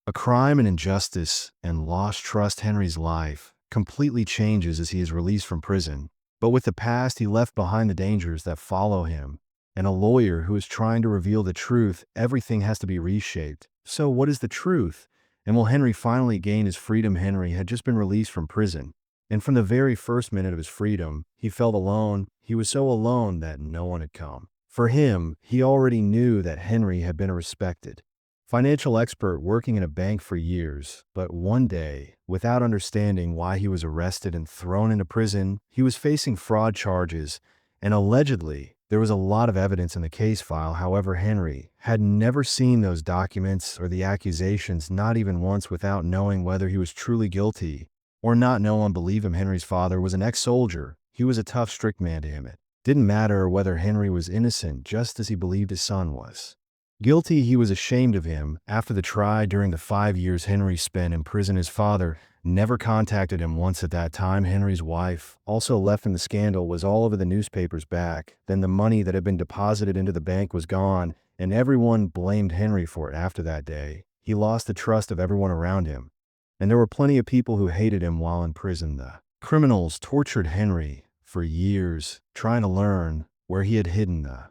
A crime and injustice and lost trust Henry's life completely changes as he is released from prison. But with the past he left behind, the dangers that follow him, and a lawyer who is trying to reveal the truth, everything has to be reshaped. So what is the truth? And will Henry finally gain his freedom? Henry had just been released from prison, and from the very first minute of his freedom, he felt alone. He was so alone that no one had come. For him, he already knew that Henry had been a respected financial expert working in a bank for years, but one day, without understanding why he was arrested and thrown into prison, he was facing fraud charges, and allegedly, there was a lot of evidence in the case file. However, Henry had never seen those documents or the accusations, not even once, without knowing whether he was truly guilty or not. No one believed him. Henry's father was an ex-soldier. He was a tough, strict man to him. It didn't matter whether Henry was innocent, just as he believed his son was guilty. He was ashamed of him. After the trial, during the 5 years Henry spent in prison, his father never contacted him once. At that time, Henry's wife also left him. The scandal was all over the newspapers back then. The money that had been deposited into the bank was gone, and everyone blamed Henry for it. After that day, he lost the trust of everyone around him, and there were plenty of people who hated him while in prison. The criminals tortured Henry for years, trying to learn where he had hidden the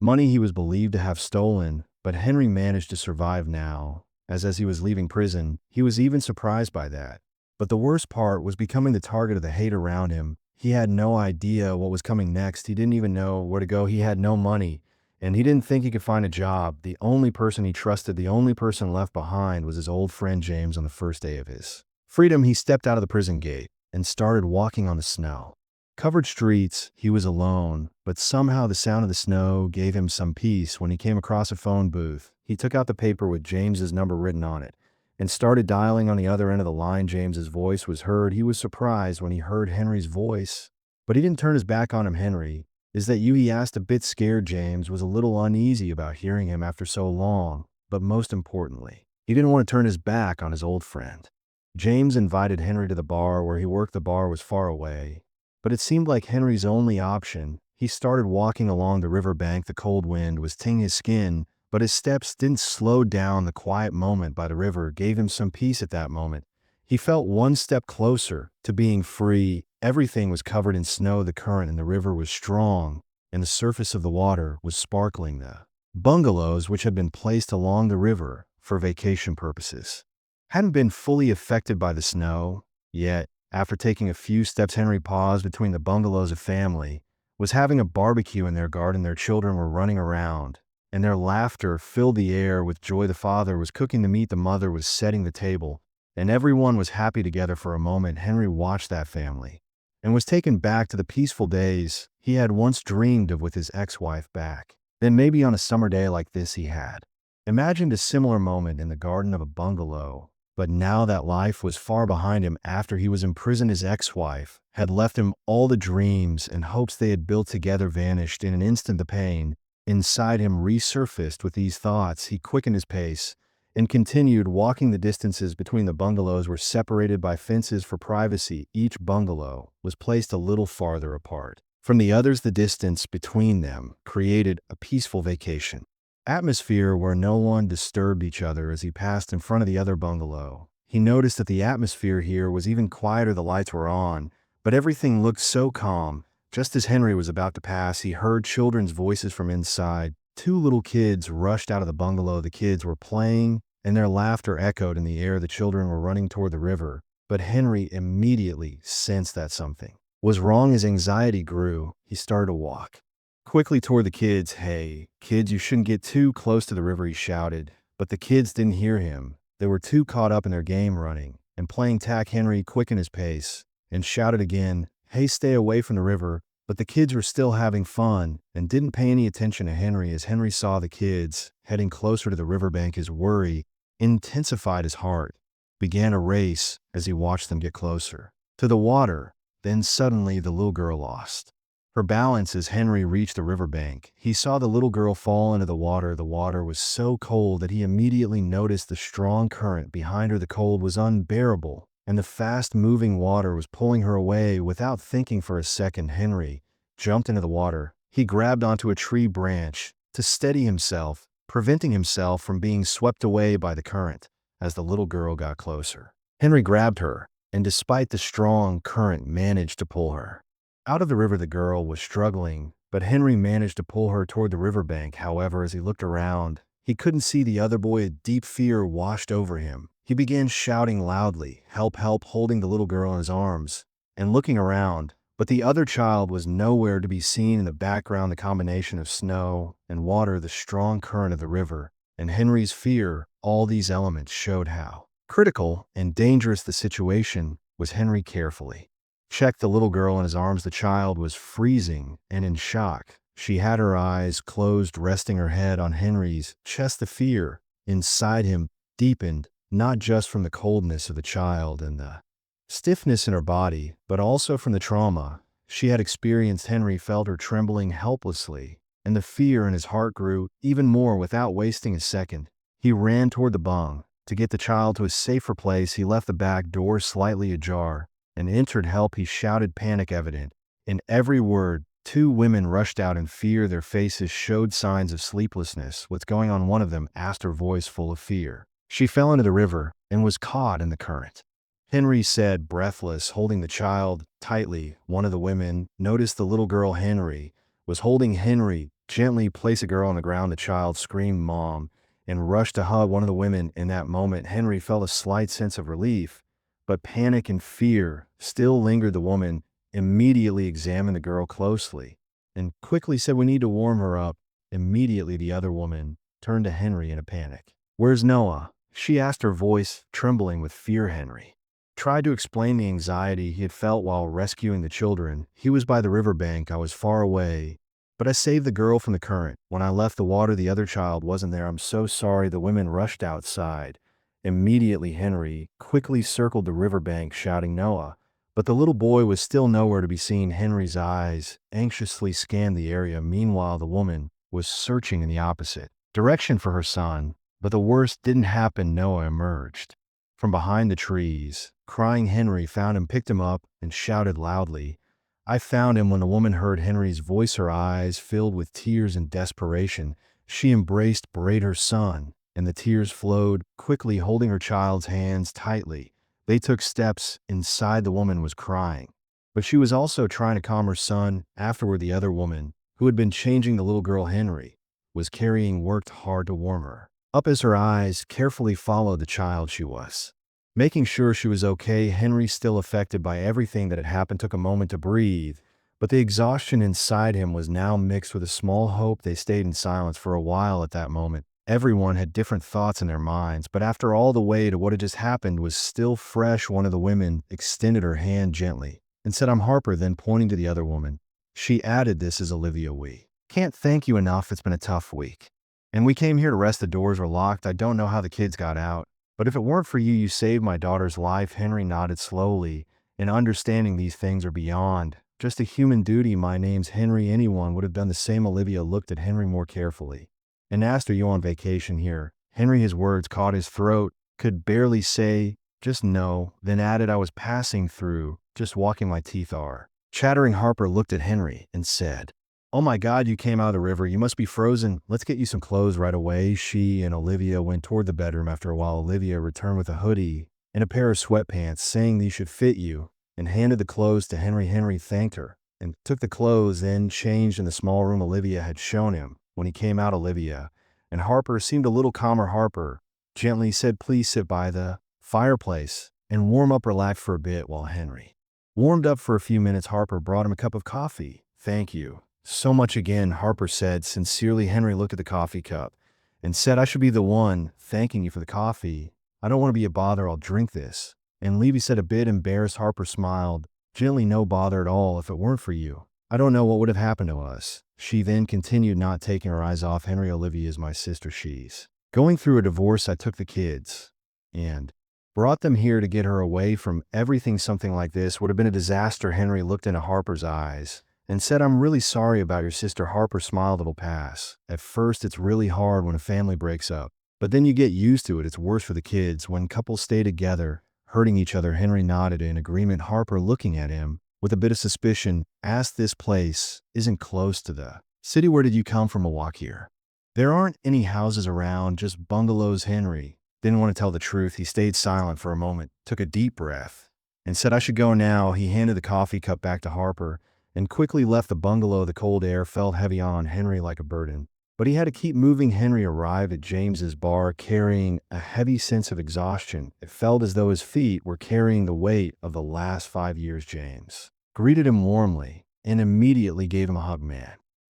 money he was believed to have stolen. But Henry managed to survive now, as he was leaving prison, he was even surprised by that. But the worst part was becoming the target of the hate around him. He had no idea what was coming next. He didn't even know where to go. He had no money, and he didn't think he could find a job. The only person he trusted, the only person left behind, was his old friend James. On the first day of his freedom, he stepped out of the prison gate and started walking on the snow covered streets. He was alone, but somehow the sound of the snow gave him some peace. When he came across a phone booth, he took out the paper with James's number written on it and started dialing. On the other end of the line, James's voice was heard. He was surprised when he heard Henry's voice, but he didn't turn his back on him. "Henry, is that you?" he asked, a bit scared. James was a little uneasy about hearing him after so long, but most importantly, he didn't want to turn his back on his old friend. James invited Henry to the bar where he worked. The bar was far away, but it seemed like Henry's only option. He started walking along the river bank. The cold wind was tinging his skin, but his steps didn't slow down. The quiet moment by the river gave him some peace. At that moment, he felt one step closer to being free. Everything was covered in snow. The current in the river was strong, and the surface of the water was sparkling. The bungalows, which had been placed along the river for vacation purposes, hadn't been fully affected by the snow yet. After taking a few steps, Henry paused between the bungalows. A family was having a barbecue in their garden. Their children were running around, and their laughter filled the air with joy. The father was cooking the meat, the mother was setting the table, and everyone was happy together. For a moment, Henry watched that family and was taken back to the peaceful days he had once dreamed of with his ex-wife back. Then maybe on a summer day like this he had imagined a similar moment in the garden of a bungalow. But now that life was far behind him. After he was imprisoned, his ex-wife had left him. All the dreams and hopes they had built together vanished in an instant. The pain inside him resurfaced with these thoughts. He quickened his pace and continued walking. The distances between the bungalows were separated by fences for privacy. Each bungalow was placed a little farther apart from the others. The distance between them created a peaceful vacation atmosphere where no one disturbed each other. As he passed in front of the other bungalow, he noticed that the atmosphere here was even quieter. The lights were on, but everything looked so calm. Just as Henry was about to pass, he heard children's voices from inside. 2 little kids rushed out of the bungalow. The kids were playing, and their laughter echoed in the air. The children were running toward the river, but Henry immediately sensed that something was wrong. His anxiety grew. He started to walk quickly toward the kids. "Hey, kids, you shouldn't get too close to the river," he shouted. But the kids didn't hear him. They were too caught up in their game, running and playing tag. Henry quickened his pace and shouted again, "Hey, stay away from the river." But the kids were still having fun and didn't pay any attention to Henry. As Henry saw the kids heading closer to the riverbank, his worry intensified. His heart began a race as he watched them get closer to the water. Then suddenly the little girl lost her balance. As Henry reached the riverbank, he saw the little girl fall into the water. The water was so cold that he immediately noticed the strong current behind her. The cold was unbearable, and the fast-moving water was pulling her away. Without thinking for a second, Henry jumped into the water. He grabbed onto a tree branch to steady himself, preventing himself from being swept away by the current. as the little girl got closer. Henry grabbed her, and despite the strong current, managed to pull her. Out of the river, the girl was struggling, but Henry managed to pull her toward the riverbank. However, as he looked around, he couldn't see the other boy. A deep fear washed over him. He began shouting loudly, "Help, help," holding the little girl in his arms and looking around. But the other child was nowhere to be seen. In the background, the combination of snow and water, the strong current of the river, and Henry's fear, all these elements showed how critical and dangerous the situation was. Henry carefully checked the little girl in his arms. The child was freezing and in shock. She had her eyes closed, resting her head on Henry's chest. The fear inside him deepened, not just from the coldness of the child and the stiffness in her body, but also from the trauma she had experienced. Henry felt her trembling helplessly, and the fear in his heart grew even more. Without wasting a second, he ran toward the bung to get the child to a safer place. He left the back door slightly ajar and entered. "Help," he shouted, panic evident in every word. Two women rushed out in fear. Their faces showed signs of sleeplessness. "What's going on?" one of them asked, her voice full of fear. "She fell into the river and was caught in the current," Henry said, breathless, holding the child tightly. One of the women noticed the little girl Henry was holding. Henry gently placed a girl on the ground. The child screamed, "Mom," and rushed to hug one of the women. In that moment, Henry felt a slight sense of relief, but panic and fear still lingered. The woman immediately examined the girl closely and quickly said, "We need to warm her up." Immediately, the other woman turned to Henry in a panic. "Where's Noah?" she asked, her voice trembling with fear. Henry tried to explain the anxiety he had felt while rescuing the children. "He was by the riverbank. I was far away, but I saved the girl from the current. When I left the water, the other child wasn't there. I'm so sorry." The women rushed outside. Immediately, Henry quickly circled the riverbank, shouting, "Noah." But the little boy was still nowhere to be seen. Henry's eyes anxiously scanned the area. Meanwhile, the woman was searching in the opposite direction for her son. But the worst didn't happen. Noah emerged from behind the trees, crying. Henry found him, picked him up, and shouted loudly, "I found him." When the woman heard Henry's voice, her eyes filled with tears and desperation. She embraced, braved her son, and the tears flowed quickly, holding her child's hands tightly. They took steps inside. The woman was crying, but she was also trying to calm her son. Afterward, the other woman, who had been changing the little girl Henry was carrying, worked hard to warm her up as her eyes carefully followed the child. She was making sure she was okay. Henry, still affected by everything that had happened, took a moment to breathe, but the exhaustion inside him was now mixed with a small hope. They stayed in silence for a while. At that moment, everyone had different thoughts in their minds, but after all, the weight of what had just happened was still fresh. One of the women extended her hand gently and said, "I'm Harper." Then, pointing to the other woman, she added, "This is Olivia. We can't thank you enough. It's been a tough week, and we came here to rest. The doors were locked. I don't know how the kids got out, but if it weren't for you, you saved my daughter's life." Henry nodded slowly, and understanding these things are beyond just a human duty. "My name's Henry. Anyone would have done the same." Olivia looked at Henry more carefully and asked, "Are you on vacation here?" Henry, his words caught his throat, could barely say, "Just no," then added, "I was passing through, just walking. My teeth are chattering." Harper looked at Henry and said, "Oh my God, you came out of the river. You must be frozen. Let's get you some clothes right away." She and Olivia went toward the bedroom. After a while, Olivia returned with a hoodie and a pair of sweatpants, saying these should fit you, and handed the clothes to Henry. Henry thanked her and took the clothes, then changed in the small room Olivia had shown him. When he came out, Olivia and Harper seemed a little calmer. Harper gently said, "Please sit by the fireplace and warm up, relax for a bit." While Henry warmed up for a few minutes, Harper brought him a cup of coffee. "Thank you so much again," Harper said sincerely. Henry looked at the coffee cup and said, "I should be the one thanking you for the coffee. I don't want to be a bother. I'll drink this." And Levy said, a bit embarrassed. Harper smiled gently, "No bother at all. If it weren't for you, I don't know what would have happened to us." She then continued, not taking her eyes off Henry, "Olivia is my sister. She's going through a divorce. I took the kids and brought them here to get her away from everything. Something like this would have been a disaster." Henry looked into Harper's eyes and said, "I'm really sorry about your sister." Harper smiled. "It'll pass. At first, it's really hard when a family breaks up, but then you get used to it. It's worse for the kids when couples stay together, hurting each other." Henry nodded in agreement. Harper, looking at him with a bit of suspicion, asked, "This place isn't close to the city. Where did you come from?" "A walk here. There aren't any houses around, just bungalows." Henry didn't want to tell the truth. He stayed silent for a moment, took a deep breath, and said, "I should go now." He handed the coffee cup back to Harper and quickly left the bungalow. The cold air felt heavy on Henry like a burden. But he had to keep moving. Henry arrived at James's bar carrying a heavy sense of exhaustion. It felt as though his feet were carrying the weight of the last 5 years. James greeted him warmly and immediately gave him a hug. "Man,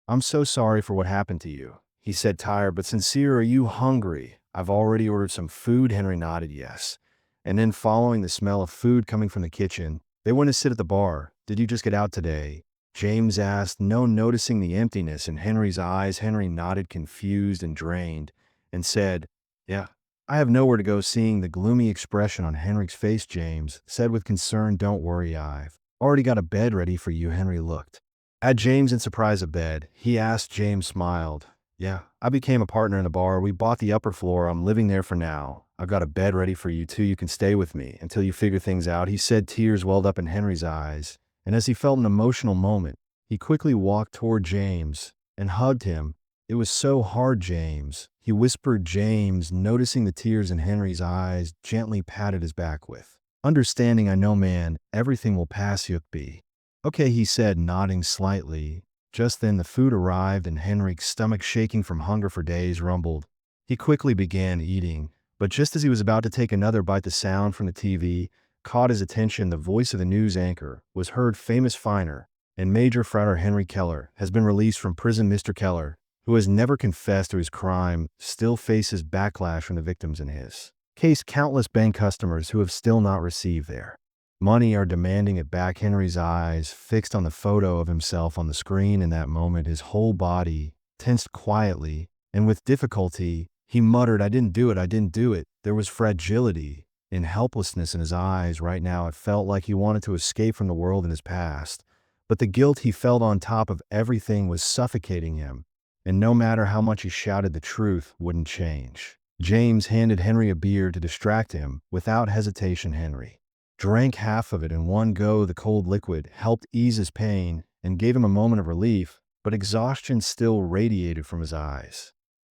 I'm so sorry for what happened to you," he said, tired but sincere. "Are you hungry? I've already ordered some food." Henry nodded yes. And then, following the smell of food coming from the kitchen, they went to sit at the bar. "Did you just get out today?" James asked, noticing the emptiness in Henry's eyes. Henry nodded, confused and drained, and said, "Yeah, I have nowhere to go." Seeing the gloomy expression on Henry's face, James said with concern, "Don't worry, I've already got a bed ready for you." Henry looked at James in surprise. "A bed?" he asked. James smiled. "Yeah, I became a partner in the bar. We bought the upper floor. I'm living there for now. I've got a bed ready for you too. You can stay with me until you figure things out," he said. Tears welled up in Henry's eyes, and as he felt an emotional moment, he quickly walked toward James and hugged him. "It was so hard, James," he whispered. James, noticing the tears in Henry's eyes, gently patted his back with understanding. "I know, man. Everything will pass. You'll be okay," he said, nodding slightly. Just then the food arrived, and Henry's stomach, shaking from hunger for days, rumbled. He quickly began eating, but just as he was about to take another bite, the sound from the TV caught his attention. The voice of the news anchor was heard. "Famous finer and Major Frater Henry Keller has been released from prison." Mr. Keller, who has never confessed to his crime, still faces backlash from the victims in his case. Countless bank customers who have still not received their money are demanding it back. Henry's eyes fixed on the photo of himself on the screen. In that moment, his whole body tensed quietly, and with difficulty, he muttered, "I didn't do it. I didn't do it." There was fragility and helplessness in his eyes right now. It felt like he wanted to escape from the world in his past. But the guilt he felt on top of everything was suffocating him, and no matter how much he shouted, the truth wouldn't change. James handed Henry a beer to distract him. Without hesitation, Henry drank half of it in one go. The cold liquid helped ease his pain and gave him a moment of relief, but exhaustion still radiated from his eyes.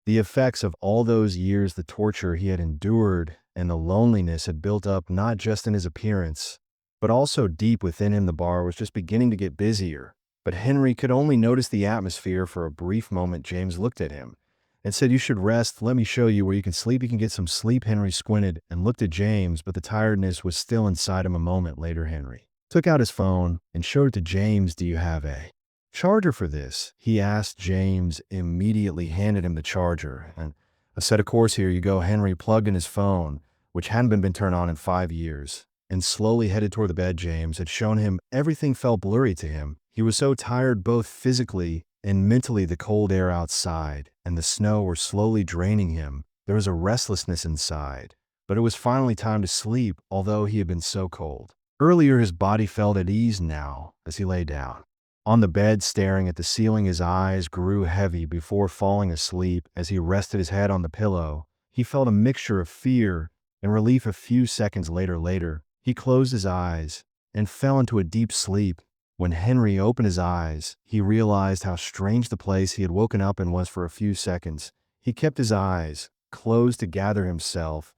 The effects of all those years, the torture he had endured, and the loneliness had built up not just in his appearance, but also deep within him. The bar was just beginning to get busier, but Henry could only notice the atmosphere for a brief moment. James looked at him and said, "You should rest. Let me show you where you can sleep." "You can get some sleep." Henry squinted and looked at James, but the tiredness was still inside him. A moment later, Henry took out his phone and showed it to James. "Do you have a charger for this?" he asked. James immediately handed him the charger, and I said, "Of course, here you go." Henry plugged in his phone, which hadn't been turned on in 5 years, and slowly headed toward the bed. James had shown him everything felt blurry to him. He was so tired, both physically and mentally. The cold air outside and the snow were slowly draining him. There was a restlessness inside, but it was finally time to sleep, although he had been so cold earlier. His body felt at ease now as he lay down on the bed, staring at the ceiling. His eyes grew heavy before falling asleep. As he rested his head on the pillow, he felt a mixture of fear and relief. A few seconds later, he closed his eyes and fell into a deep sleep. When Henry opened his eyes, he realized how strange the place he had woken up in was. For a few seconds, he kept his eyes closed to gather himself,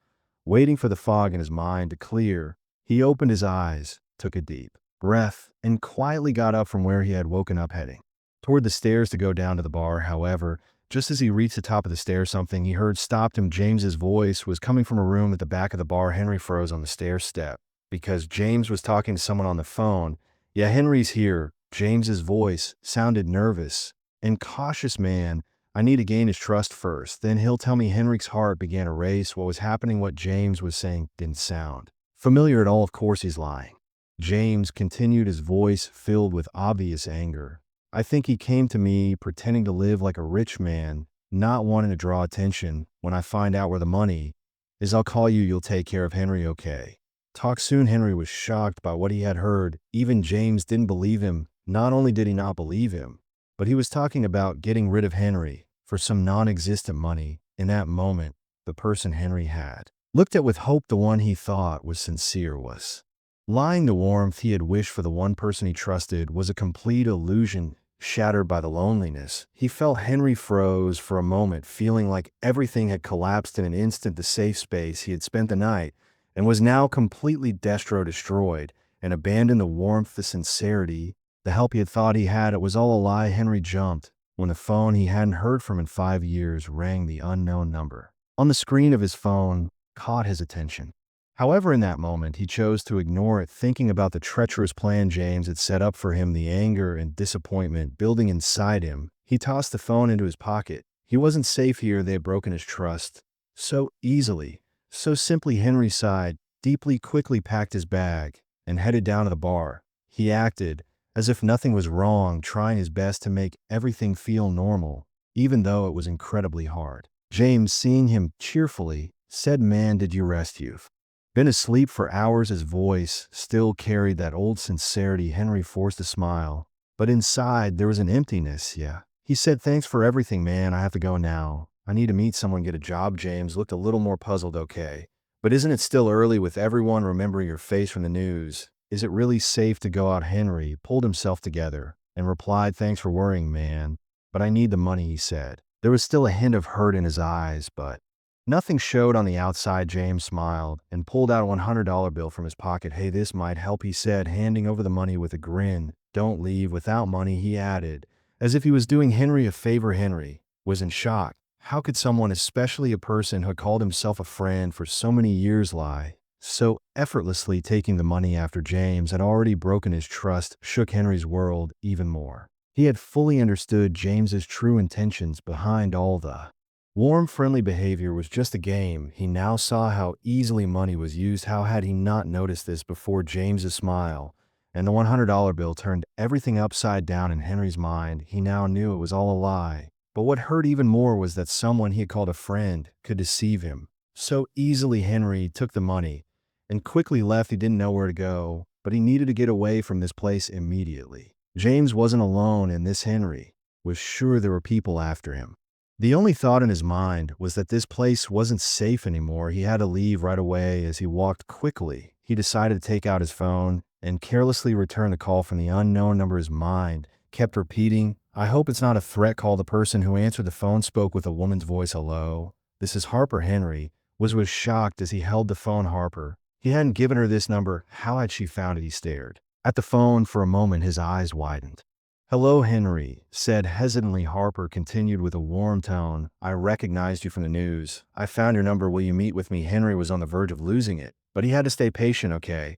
waiting for the fog in his mind to clear. He opened his eyes, took a deep breath, and quietly got up from where he had woken up, heading toward the stairs to go down to the bar. However, just as he reached the top of the stairs, something he heard stopped him. James's voice was coming from a room at the back of the bar. Henry froze on the stair step because James was talking to someone on the phone. "Yeah, Henry's here." James's voice sounded nervous and cautious. "Man, I need to gain his trust first. Then he'll tell me." Henry's heart began a race. What was happening, what James was saying, didn't sound familiar at all. "Of course he's lying," James continued, his voice filled with obvious anger. "I think he came to me pretending to live like a rich man, not wanting to draw attention. When I find out where the money is, I'll call you. You'll take care of Henry, okay? Talk soon." Henry was shocked by what he had heard. Even James didn't believe him. Not only did he not believe him, but he was talking about getting rid of Henry for some non-existent money. In that moment, the person Henry had looked at with hope, the one he thought was sincere, was lying. The warmth he had wished for, the one person he trusted, was a complete illusion. Shattered by the loneliness, he felt Henry froze for a moment, feeling like everything had collapsed in an instant. The safe space he had spent the night and was now completely destroyed and abandoned. The warmth, the sincerity, the help he had thought he had, it was all a lie. Henry jumped when the phone he hadn't heard from in 5 years rang. The unknown number on the screen of his phone caught his attention. However, in that moment, he chose to ignore it, thinking about the treacherous plan James had set up for him, the anger and disappointment building inside him. He tossed the phone into his pocket. He wasn't safe here. They had broken his trust so easily, so simply. Henry sighed deeply, quickly packed his bag, and headed down to the bar. He acted as if nothing was wrong, trying his best to make everything feel normal, even though it was incredibly hard. James, seeing him cheerfully, said, "Man, did you rest? You've been asleep for hours." His voice still carried that old sincerity. Henry forced a smile, but inside there was an emptiness. "Yeah." He said, "Thanks for everything, man. I have to go now. I need to meet someone, get a job." James looked a little more puzzled. "Okay, but isn't it still early with everyone remembering your face from the news? Is it really safe to go out?" Henry pulled himself together and replied, "Thanks for worrying, man, but I need the money," he said. There was still a hint of hurt in his eyes, but nothing showed on the outside. James smiled and pulled out a $100 bill from his pocket. "Hey, this might help," he said, handing over the money with a grin. "Don't leave without money," he added, as if he was doing Henry a favor. Henry was in shock. How could someone, especially a person who had called himself a friend for so many years, lie so effortlessly? Taking the money after James had already broken his trust shook Henry's world even more. He had fully understood James's true intentions behind all the warm, friendly behavior was just a game. He now saw how easily money was used. How had he not noticed this before? James's smile and the $100 bill turned everything upside down in Henry's mind. He now knew it was all a lie. But what hurt even more was that someone he had called a friend could deceive him so easily. Henry took the money and quickly left. He didn't know where to go, but he needed to get away from this place immediately. James wasn't alone in this. Henry was sure there were people after him. The only thought in his mind was that this place wasn't safe anymore. He had to leave right away. As he walked quickly, he decided to take out his phone and carelessly return the call from the unknown number. His mind kept repeating, "I hope it's not a threat call." The person who answered the phone spoke with a woman's voice. "Hello, this is Harper." Henry was shocked as he held the phone. Harper. He hadn't given her this number. How had she found it? He stared at the phone for a moment, his eyes widened. "Hello," Henry said hesitantly. Harper continued with a warm tone, "I recognized you from the news. I found your number. Will you meet with me?" Henry was on the verge of losing it, but he had to stay patient. "Okay,"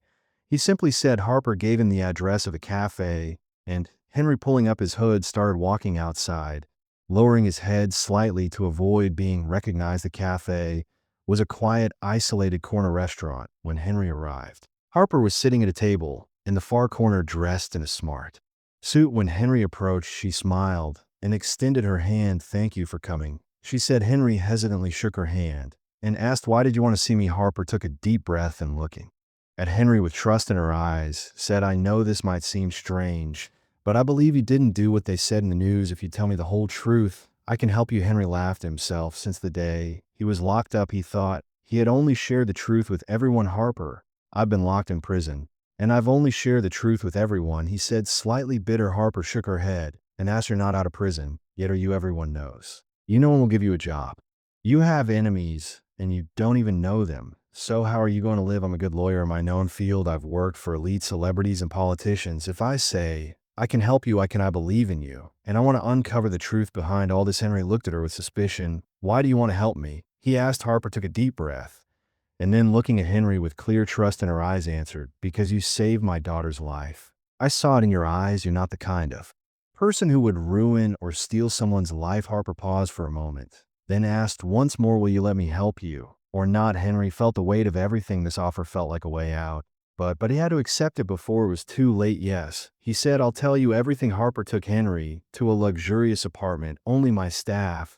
he simply said. Harper gave him the address of a cafe, and Henry, pulling up his hood, started walking outside, lowering his head slightly to avoid being recognized. The cafe was a quiet, isolated corner restaurant. When Henry arrived, Harper was sitting at a table in the far corner, dressed in a smart suit. When Henry approached, she smiled and extended her hand. "Thank you for coming," she said. Henry hesitantly shook her hand and asked, "Why did you want to see me?" Harper took a deep breath and, looking at Henry with trust in her eyes, said, "I know this might seem strange, but I believe you didn't do what they said in the news. If you tell me the whole truth, I can help you." Henry laughed to himself. Since the day he was locked up, he thought he had only shared the truth with everyone. "Harper, I've been locked in prison, and I've only shared the truth with everyone," he said, slightly bitter. Harper shook her head and asked, "You're not out of prison yet, are you?" "Everyone knows. No one will give you a job. You have enemies, and you don't even know them. So how are you going to live?" "I'm a good lawyer in my known field. I've worked for elite celebrities and politicians. If I say I can help you, I believe in you, and I want to uncover the truth behind all this." Henry looked at her with suspicion. "Why do you want to help me?" he asked. Harper took a deep breath, and then, looking at Henry with clear trust in her eyes, answered, "Because you saved my daughter's life. I saw it in your eyes. You're not the kind of person who would ruin or steal someone's life." Harper paused for a moment, then asked once more, "Will you let me help you or not?" Henry felt the weight of everything. This offer felt like a way out, but he had to accept it before it was too late. "Yes," he said, "I'll tell you everything." Harper took Henry to a luxurious apartment. "Only my staff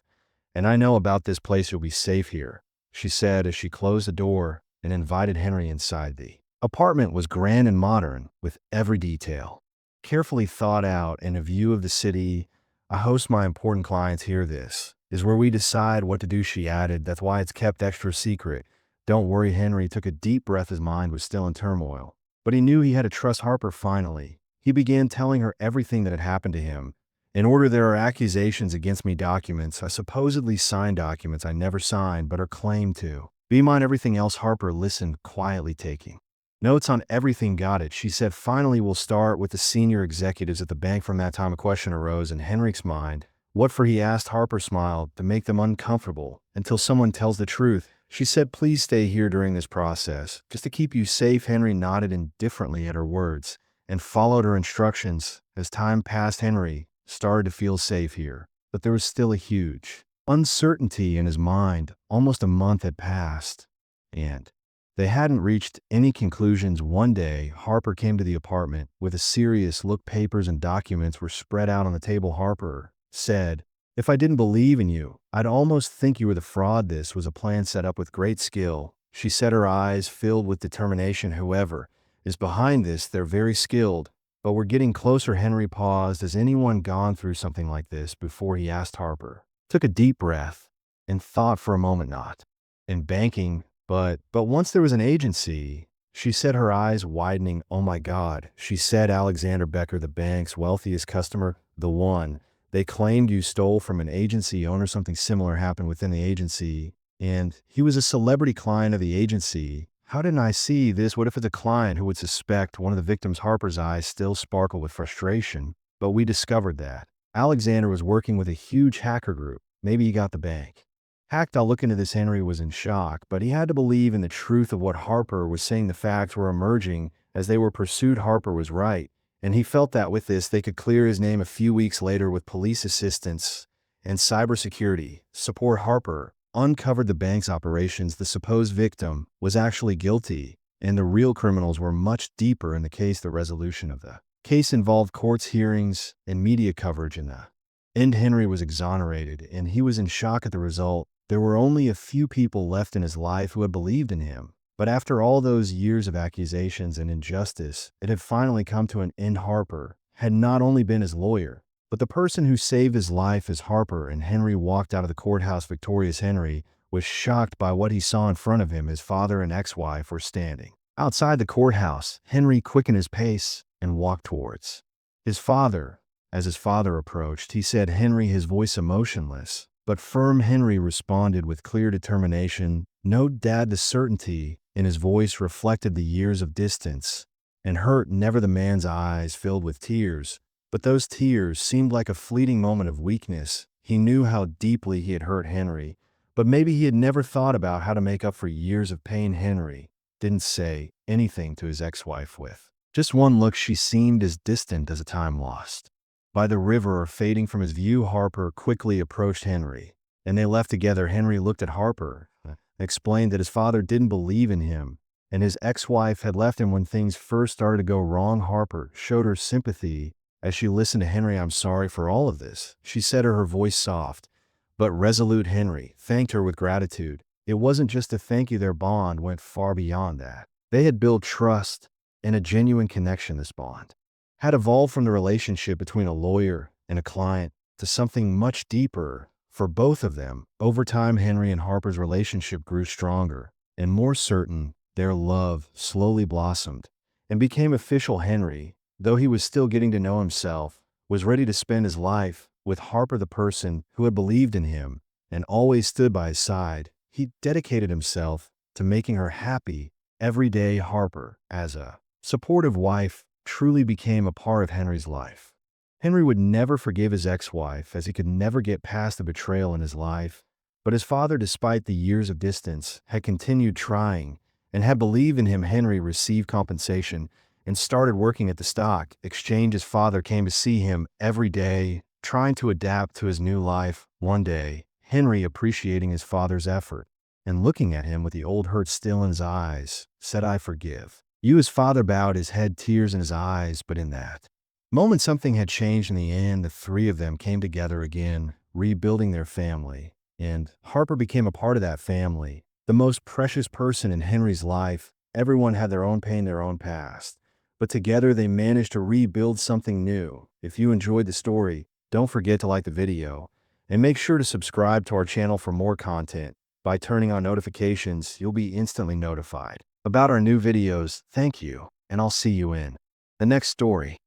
and I know about this place. You'll be safe here," she said as she closed the door and invited Henry inside. The apartment was grand and modern, with every detail carefully thought out and a view of the city. "I host my important clients here. This is where we decide what to do," she added. "That's why it's kept extra secret." "Don't worry." Henry took a deep breath. His mind was still in turmoil, but he knew he had to trust Harper. Finally, he began telling her everything that had happened to him In order, there are accusations against me documents. I supposedly signed documents I never signed but are claimed to. Be mine everything else. Harper listened, quietly taking notes on everything. Got it, she said. Finally, we'll start with the senior executives at the bank. From that time, a question arose in Henry's mind. What for, he asked. Harper smiled. To make them uncomfortable until someone tells the truth. She said, please stay here during this process, just to keep you safe. Henry nodded indifferently at her words and followed her instructions. As time passed, Henry started to feel safe here, but there was still a huge uncertainty in his mind. Almost a month had passed, and they hadn't reached any conclusions. One day, Harper came to the apartment with a serious look. Papers and documents were spread out on the table. Harper said, if I didn't believe in you, I'd almost think you were the fraud. This was a plan set up with great skill, she said, her eyes filled with determination. Whoever is behind this, they're very skilled. But we're getting closer. Henry paused. Has anyone gone through something like this before, he asked. Harper took a deep breath and thought for a moment. Not in banking, but once there was an agency, she said, her eyes widening. Oh my God, she said. Alexander Becker, the bank's wealthiest customer, the one they claimed you stole from an agency owner. Something similar happened within the agency, and he was a celebrity client of the agency. How didn't I see this? What if it's a client who would suspect one of the victims? Harper's eyes still sparkled with frustration. But we discovered that Alexander was working with a huge hacker group. Maybe he got the bank hacked. I'll look into this. Henry was in shock, but he had to believe in the truth of what Harper was saying. The facts were emerging as they were pursued. Harper was right, and he felt that with this, they could clear his name. A few weeks later, with police assistance and cybersecurity support, Harper uncovered the bank's operations. The supposed victim was actually guilty, and the real criminals were much deeper in the case. The resolution of the case involved courts, hearings, and media coverage. In the end, Henry was exonerated, and he was in shock at the result. There were only a few people left in his life who had believed in him. But after all those years of accusations and injustice, it had finally come to an end. Harper had not only been his lawyer, but the person who saved his life. As Harper and Henry walked out of the courthouse victorious, Henry was shocked by what he saw in front of him. His father and ex-wife were standing outside the courthouse. Henry quickened his pace and walked towards his father. As his father approached, he said, Henry, his voice emotionless but firm. Henry responded with clear determination, no, Dad. The certainty in his voice reflected the years of distance and hurt. Never. The man's eyes filled with tears, but those tears seemed like a fleeting moment of weakness. He knew how deeply he had hurt Henry, but maybe he had never thought about how to make up for years of pain. Henry didn't say anything to his ex-wife. With just one look, she seemed as distant as a time lost by the river or fading from his view. Harper quickly approached Henry, and they left together. Henry looked at Harper, explained that his father didn't believe in him, and his ex-wife had left him when things first started to go wrong. Harper showed her sympathy as she listened to Henry. I'm sorry for all of this, she said, her voice soft but resolute. Henry thanked her with gratitude. It wasn't just a thank you. Their bond went far beyond that. They had built trust and a genuine connection. This bond had evolved from the relationship between a lawyer and a client to something much deeper for both of them. Over time, Henry and Harper's relationship grew stronger and more certain. Their love slowly blossomed and became official. Henry, though he was still getting to know himself, was ready to spend his life with Harper, the person who had believed in him and always stood by his side. He dedicated himself to making her happy every day. Harper, as a supportive wife, truly became a part of Henry's life. Henry would never forgive his ex-wife, as he could never get past the betrayal in his life. But his father, despite the years of distance, had continued trying and had believed in him. Henry received compensation and started working at the stock exchange. His father came to see him every day, trying to adapt to his new life. One day, Henry, appreciating his father's effort and looking at him with the old hurt still in his eyes, said, I forgive you. His father bowed his head, tears in his eyes, but in that moment something had changed. In the end, the three of them came together again, rebuilding their family, and Harper became a part of that family, the most precious person in Henry's life. Everyone had their own pain, their own past, but together they managed to rebuild something new. If you enjoyed the story, don't forget to like the video and make sure to subscribe to our channel for more content. By turning on notifications, you'll be instantly notified about our new videos. Thank you, and I'll see you in the next story.